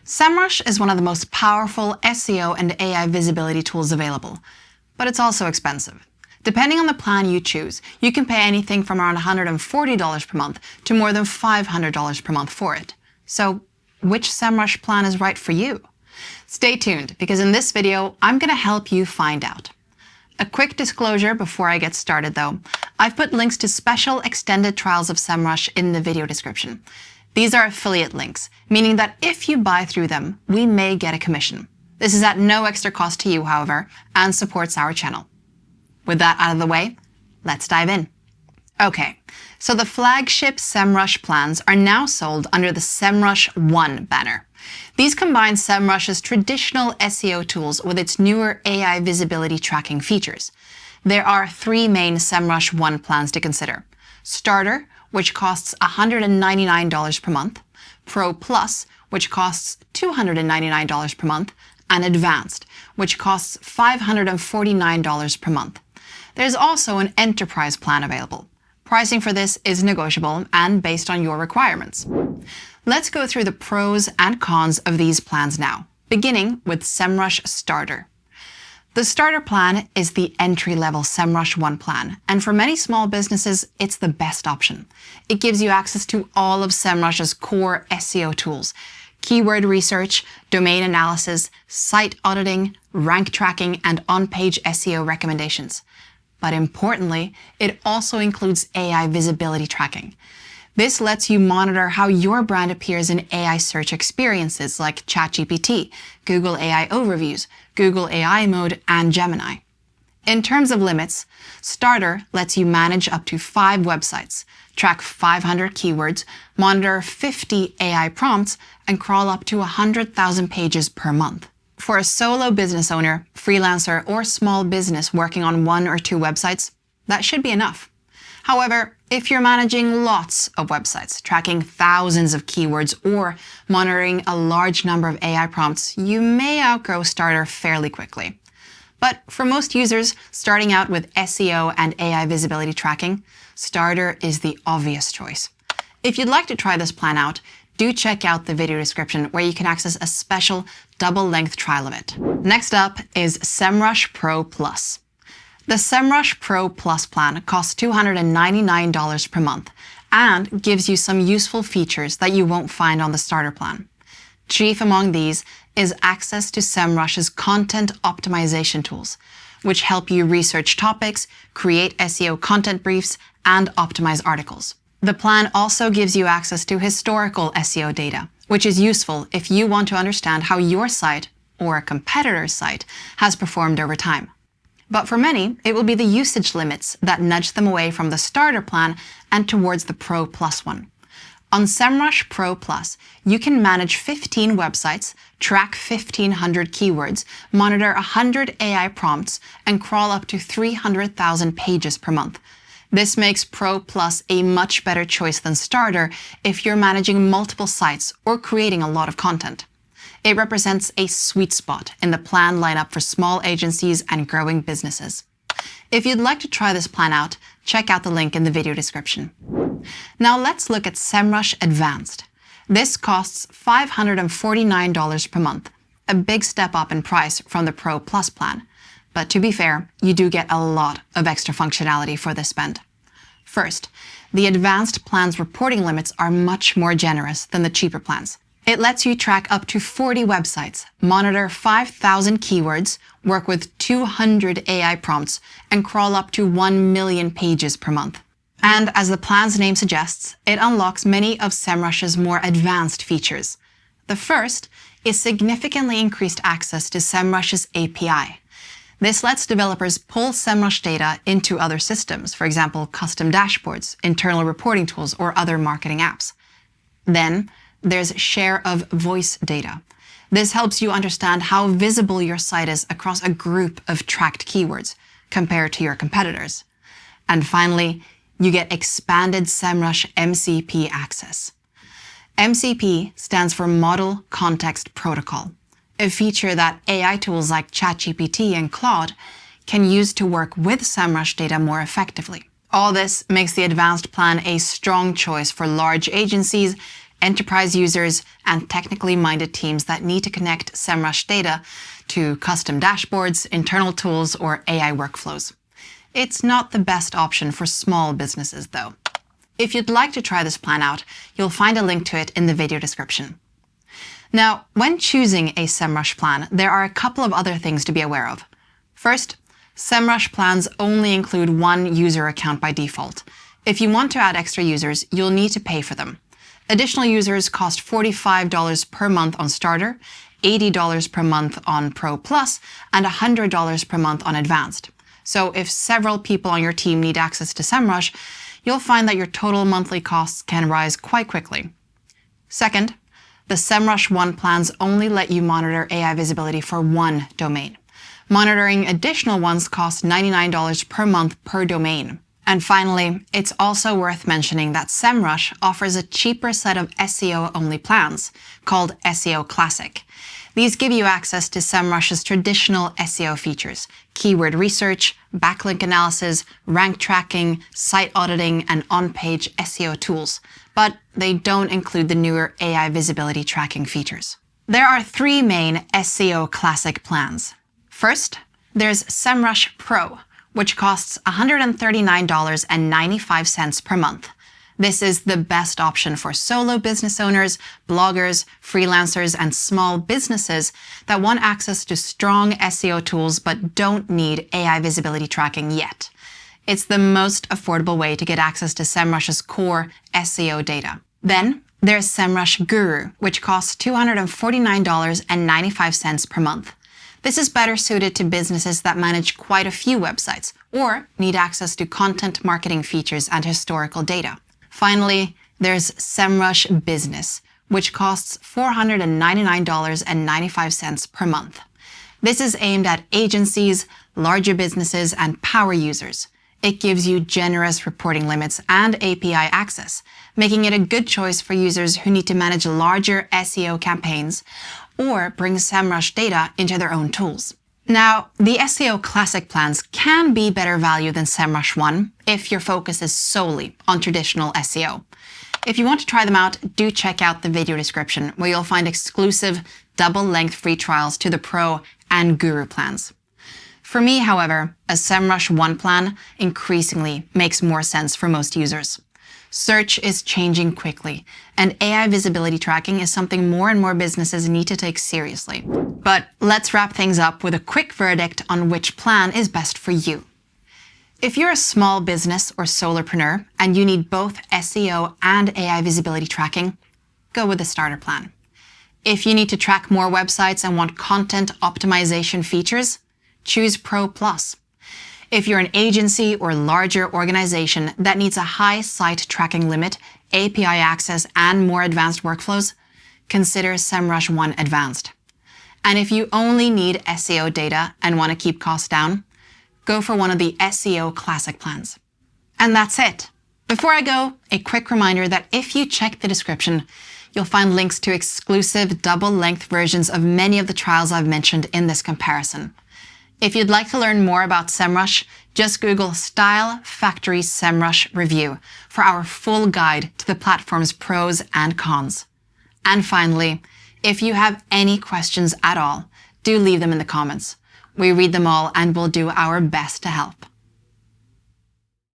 Semrush is one of the most powerful SEO and AI visibility tools available, but it's also expensive. Depending on the plan you choose, you can pay anything from around $140 per month to more than $500 per month for it. So, which Semrush plan is right for you? Stay tuned, because in this video, I'm going to help you find out. A quick disclosure before I get started though. I've put links to special extended trials of Semrush in the video description. These are affiliate links, meaning that if you buy through them, we may get a commission. This is at no extra cost to you, however, and supports our channel. With that out of the way, let's dive in. Okay, so the flagship Semrush plans are now sold under the Semrush One banner. These combine Semrush's traditional SEO tools with its newer AI visibility tracking features. There are three main Semrush One plans to consider: Starter, which costs $199 per month, Pro Plus, which costs $299 per month, and Advanced, which costs $549 per month. There's also an enterprise plan available. Pricing for this is negotiable and based on your requirements. Let's go through the pros and cons of these plans now, beginning with Semrush Starter. The Starter plan is the entry-level Semrush One plan, and for many small businesses, it's the best option. It gives you access to all of Semrush's core SEO tools: keyword research, domain analysis, site auditing, rank tracking, and on-page SEO recommendations. But importantly, it also includes AI visibility tracking. This lets you monitor how your brand appears in AI search experiences like ChatGPT, Google AI Overviews, Google AI Mode, and Gemini. In terms of limits, Starter lets you manage up to 5 websites, track 500 keywords, monitor 50 AI prompts, and crawl up to 100,000 pages per month. For a solo business owner, freelancer, or small business working on 1 or 2 websites, that should be enough. However, if you're managing lots of websites, tracking thousands of keywords, or monitoring a large number of AI prompts, you may outgrow Starter fairly quickly. But for most users starting out with SEO and AI visibility tracking, Starter is the obvious choice. If you'd like to try this plan out, do check out the video description where you can access a special double-length trial of it. Next up is Semrush Pro Plus. The Semrush Pro Plus plan costs $299 per month and gives you some useful features that you won't find on the Starter plan. Chief among these is access to Semrush's content optimization tools, which help you research topics, create SEO content briefs, and optimize articles. The plan also gives you access to historical SEO data, which is useful if you want to understand how your site or a competitor's site has performed over time. But for many, it will be the usage limits that nudge them away from the Starter plan and towards the Pro Plus one. On Semrush Pro Plus, you can manage 15 websites, track 1,500 keywords, monitor 100 AI prompts, and crawl up to 300,000 pages per month. This makes Pro Plus a much better choice than Starter if you're managing multiple sites or creating a lot of content. It represents a sweet spot in the plan lineup for small agencies and growing businesses. If you'd like to try this plan out, check out the link in the video description. Now let's look at Semrush Advanced. This costs $549 per month, a big step up in price from the Pro Plus plan. But to be fair, you do get a lot of extra functionality for this spend. First, the Advanced plan's reporting limits are much more generous than the cheaper plans. It lets you track up to 40 websites, monitor 5,000 keywords, work with 200 AI prompts, and crawl up to 1 million pages per month. And as the plan's name suggests, it unlocks many of Semrush's more advanced features. The first is significantly increased access to Semrush's API. This lets developers pull Semrush data into other systems, for example, custom dashboards, internal reporting tools, or other marketing apps. Then, there's share of voice data. This helps you understand how visible your site is across a group of tracked keywords compared to your competitors. And finally, you get expanded Semrush MCP access. MCP stands for Model Context Protocol, a feature that AI tools like ChatGPT and Claude can use to work with Semrush data more effectively. All this makes the Advanced plan a strong choice for large agencies, enterprise users and technically minded teams that need to connect Semrush data to custom dashboards, internal tools, or AI workflows. It's not the best option for small businesses, though. If you'd like to try this plan out, you'll find a link to it in the video description. Now, when choosing a Semrush plan, there are a couple of other things to be aware of. First, Semrush plans only include one user account by default. If you want to add extra users, you'll need to pay for them. Additional users cost $45 per month on Starter, $80 per month on Pro Plus, and $100 per month on Advanced. So if several people on your team need access to Semrush, you'll find that your total monthly costs can rise quite quickly. Second, the Semrush One plans only let you monitor AI visibility for one domain. Monitoring additional ones costs $99 per month per domain. And finally, it's also worth mentioning that Semrush offers a cheaper set of SEO-only plans called SEO Classic. These give you access to Semrush's traditional SEO features: keyword research, backlink analysis, rank tracking, site auditing, and on-page SEO tools, but they don't include the newer AI visibility tracking features. There are three main SEO Classic plans. First, there's Semrush Pro, which costs $139.95 per month. This is the best option for solo business owners, bloggers, freelancers, and small businesses that want access to strong SEO tools but don't need AI visibility tracking yet. It's the most affordable way to get access to Semrush's core SEO data. Then, there's Semrush Guru, which costs $249.95 per month. This is better suited to businesses that manage quite a few websites or need access to content marketing features and historical data. Finally, there's Semrush Business, which costs $499.95 per month. This is aimed at agencies, larger businesses, and power users. It gives you generous reporting limits and API access, making it a good choice for users who need to manage larger SEO campaigns or bring Semrush data into their own tools. Now, the SEO Classic plans can be better value than Semrush One if your focus is solely on traditional SEO. If you want to try them out, do check out the video description where you'll find exclusive double-length free trials to the Pro and Guru plans. For me, however, a Semrush One plan increasingly makes more sense for most users. Search is changing quickly, and AI visibility tracking is something more and more businesses need to take seriously. But let's wrap things up with a quick verdict on which plan is best for you. If you're a small business or solopreneur and you need both SEO and AI visibility tracking, go with the Starter plan. If you need to track more websites and want content optimization features, choose Pro Plus. If you're an agency or larger organization that needs a high site tracking limit, API access, and more advanced workflows, consider Semrush One Advanced. And if you only need SEO data and want to keep costs down, go for one of the SEO Classic plans. And that's it. Before I go, a quick reminder that if you check the description, you'll find links to exclusive double-length versions of many of the trials I've mentioned in this comparison. If you'd like to learn more about Semrush, just Google Style Factory Semrush Review for our full guide to the platform's pros and cons. And finally, if you have any questions at all, do leave them in the comments. We read them all and we'll do our best to help.